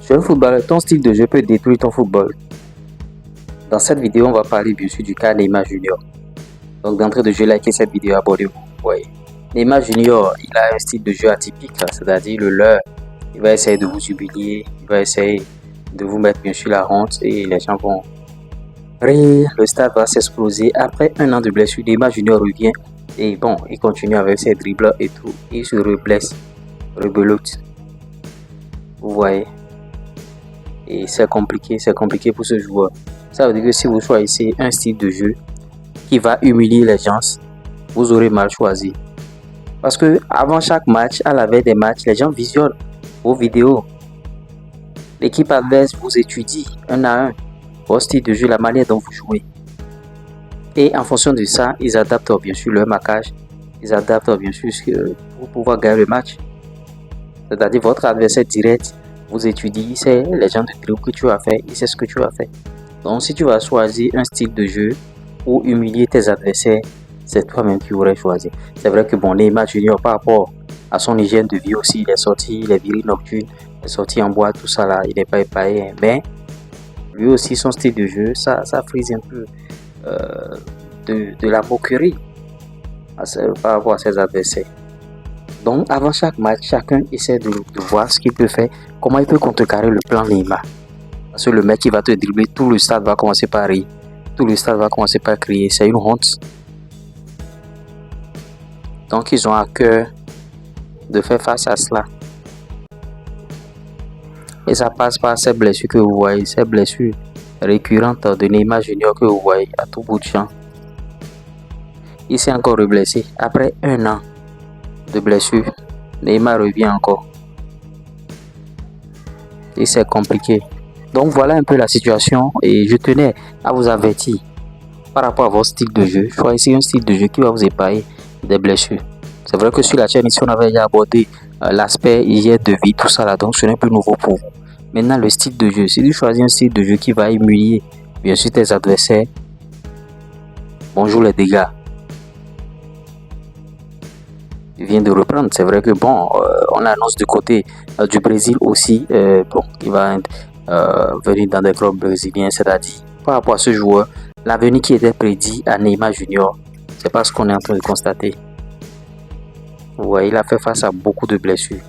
Jeune footballeur, ton style de jeu peut détruire ton football. Dans cette vidéo, on va parler bien sûr du cas Neymar Junior. Donc d'entrée de jeu, likez cette vidéo, abonnez-vous. Ouais. Neymar Junior, il a un style de jeu atypique, c'est-à-dire le leur. Il va essayer de vous humilier, il va essayer de vous mettre bien sûr la honte et les gens vont rire. Le stade va s'exploser. Après un an de blessure, Neymar Junior revient et bon, il continue avec ses dribbles et tout. Il se reblesse, rebelote. Vous voyez. Et c'est compliqué pour ce joueur. Ça veut dire que si vous choisissez un style de jeu qui va humilier les gens, vous aurez mal choisi. Parce que avant chaque match, à la veille des matchs, les gens visionnent vos vidéos. L'équipe adverse vous étudie un à un votre style de jeu, la manière dont vous jouez. Et en fonction de ça, ils adaptent bien sûr leur marquage. Ils adaptent bien sûr pour pouvoir gagner le match. C'est-à-dire votre adversaire direct vous étudie, il sait les gens de dribble que tu as fait, il sait ce que tu as fait. Donc si tu vas choisir un style de jeu pour humilier tes adversaires, c'est toi-même qui aurais choisi. C'est vrai que bon, Neymar Junior par rapport à son hygiène de vie aussi, il est sorti, les virées nocturnes, il est sorti en boîte, tout ça là, il n'est pas épaillé. Mais lui aussi, son style de jeu, ça frise un peu de la moquerie par rapport à ses adversaires. Donc avant chaque match, chacun essaie de voir ce qu'il peut faire, comment il peut contrecarrer le plan Neymar. Parce que le mec qui va te dribbler, tout le stade va commencer par rire, tout le stade va commencer par crier, c'est une honte. Donc ils ont à cœur de faire face à cela. Et ça passe par ces blessures que vous voyez, ces blessures récurrentes de Neymar Junior que vous voyez à tout bout de champ. Il s'est encore reblessé après un an de blessure. Neymar revient encore. Et c'est compliqué. Donc voilà un peu la situation et je tenais à vous avertir par rapport à votre style de jeu. Choisissez un style de jeu qui va vous épargner des blessures. C'est vrai que sur la chaîne ici on avait déjà abordé l'aspect hygiène de vie, tout ça là, donc ce n'est plus nouveau pour vous. Maintenant le style de jeu, si tu choisis un style de jeu qui va humilier bien sûr tes adversaires, bonjour les dégâts. Il vient de reprendre, c'est vrai que bon, on annonce du côté du Brésil aussi, bon, il va venir dans des clubs brésiliens, c'est-à-dire par rapport à ce joueur, l'avenir qui était prédit à Neymar Junior, c'est pas ce qu'on est en train de constater. Vous voyez, il a fait face à beaucoup de blessures.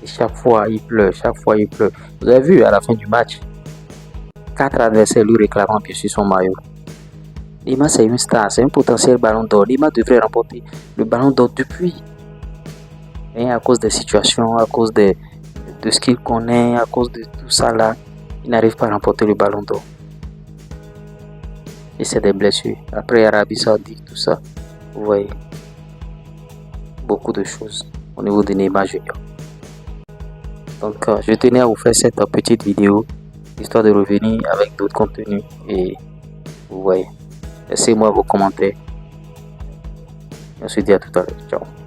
Et chaque fois, il pleure, chaque fois, il pleure. Vous avez vu à la fin du match, 4 adversaires lui réclamant bien sûr son maillot. Neymar, c'est une star, c'est un potentiel ballon d'or. Neymar devrait remporter le ballon d'or depuis. Mais à cause des situations, à cause de ce qu'il connaît, à cause de tout ça là, il n'arrive pas à remporter le ballon d'or. Et c'est des blessures. Après Arabie Saoudite, tout ça, vous voyez, beaucoup de choses au niveau de Neymar Junior. Donc je tenais à vous faire cette petite vidéo, histoire de revenir avec d'autres contenus. Et vous voyez, laissez-moi vos commentaires. On se dit à tout à l'heure. Ciao.